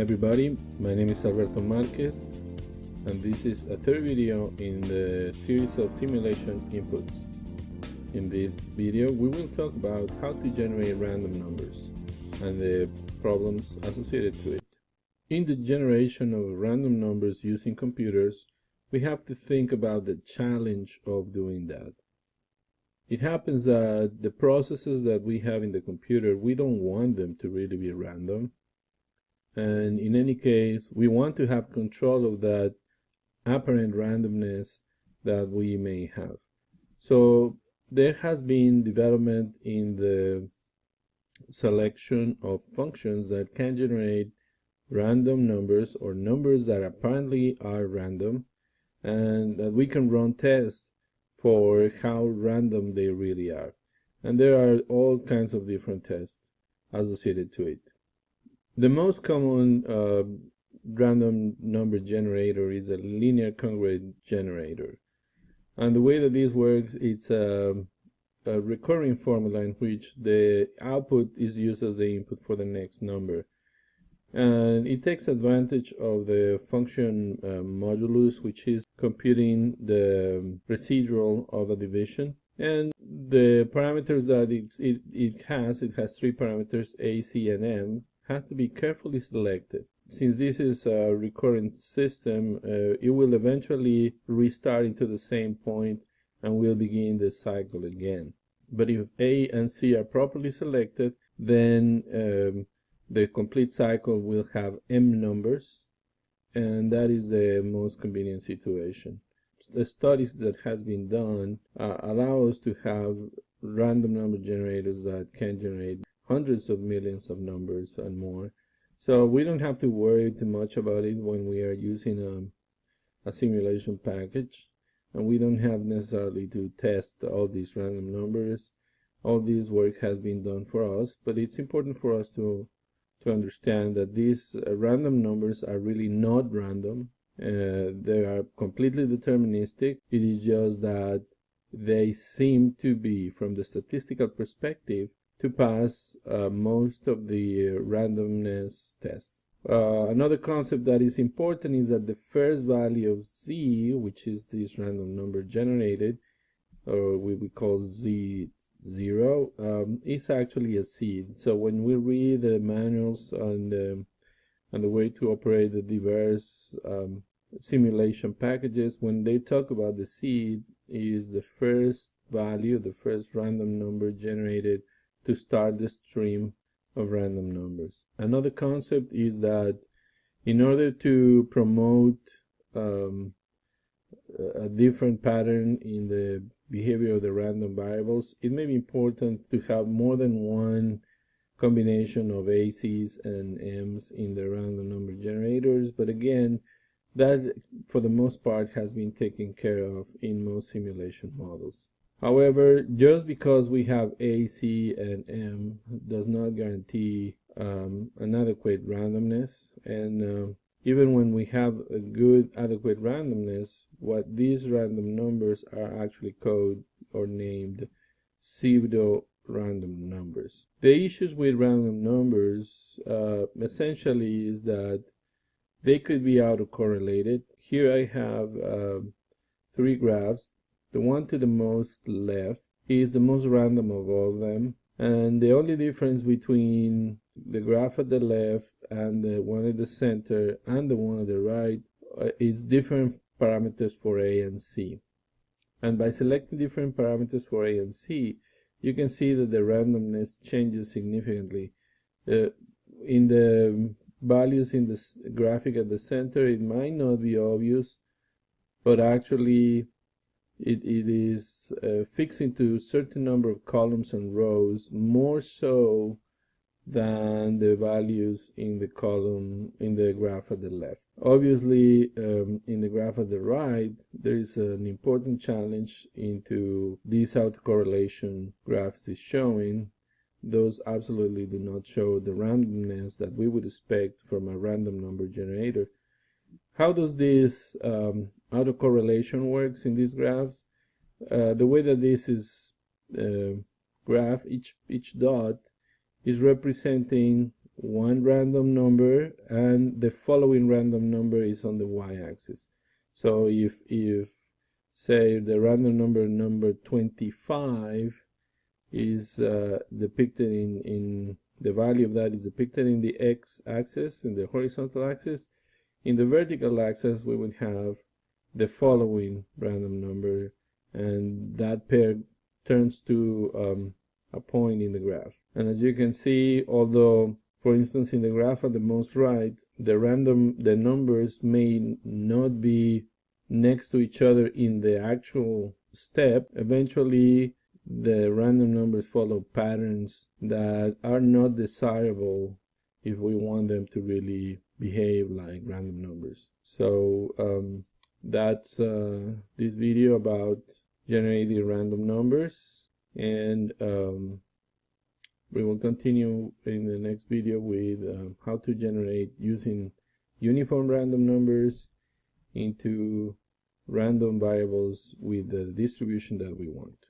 everybody, my name is Alberto Marquez and this is a third video in the series of simulation inputs. In this video we will talk about how to generate random numbers and the problems associated to it. In the generation of random numbers using computers, we have to think about the challenge of doing that. It happens that the processes that we have in the computer, we don't want them to really be random. And in any case, we want to have control of that apparent randomness that we may have. So there has been development in the selection of functions that can generate random numbers or numbers that apparently are random, and that we can run tests for how random they really are. And there are all kinds of different tests associated to it. The most common random number generator is a linear congruent generator. And the way that this works, it's a recurring formula in which the output is used as the input for the next number. And it takes advantage of the function modulus, which is computing the residual of a division. And the parameters that it has three parameters, a, c, and m, have to be carefully selected. Since this is a recurrent system, it will eventually restart into the same point and will begin the cycle again. But if a and c are properly selected, then the complete cycle will have m numbers, and that is the most convenient situation. The studies that has been done allow us to have random number generators that can generate hundreds of millions of numbers and more. So we don't have to worry too much about it when we are using a simulation package, and we don't have necessarily to test all these random numbers. All this work has been done for us, but it's important for us to understand that these random numbers are really not random. They are completely deterministic. It is just that they seem to be, from the statistical perspective, to pass most of the randomness tests. Another concept that is important is that the first value of z, which is this random number generated, or we call z0, is actually a seed. So when we read the manuals on the way to operate the diverse simulation packages, when they talk about the seed, is the first value, the first random number generated to start the stream of random numbers. Another concept is that in order to promote a different pattern in the behavior of the random variables, it may be important to have more than one combination of ACs and M's in the random number generators, but again, that for the most part has been taken care of in most simulation models. However, just because we have A, C, and M does not guarantee an adequate randomness, and even when we have a good adequate randomness, what these random numbers are actually called or named pseudo-random numbers. The issues with random numbers essentially is that they could be autocorrelated. Here I have three graphs. The one to the most left is the most random of all of them, and the only difference between the graph at the left and the one at the center and the one at the right is different parameters for A and C. And by selecting different parameters for A and C, you can see that the randomness changes significantly. In the values in the graphic at the center, it might not be obvious, but actually it is fixed into a certain number of columns and rows, more so than the values in the column in the graph at the left. Obviously, in the graph at the right, there is an important challenge into this autocorrelation graphs is showing. Those absolutely do not show the randomness that we would expect from a random number generator. How does this autocorrelation works in these graphs? The way that this is graph, each dot is representing one random number and the following random number is on the y-axis. So if say the random number 25 is depicted in the value of that is depicted in the x-axis, in the horizontal axis, in the vertical axis we would have the following random number, and that pair turns to a point in the graph. And as you can see, although for instance in the graph at the most right, the numbers may not be next to each other in the actual step, eventually the random numbers follow patterns that are not desirable if we want them to really behave like random numbers. So that's this video about generating random numbers, and we will continue in the next video with how to generate using uniform random numbers into random variables with the distribution that we want.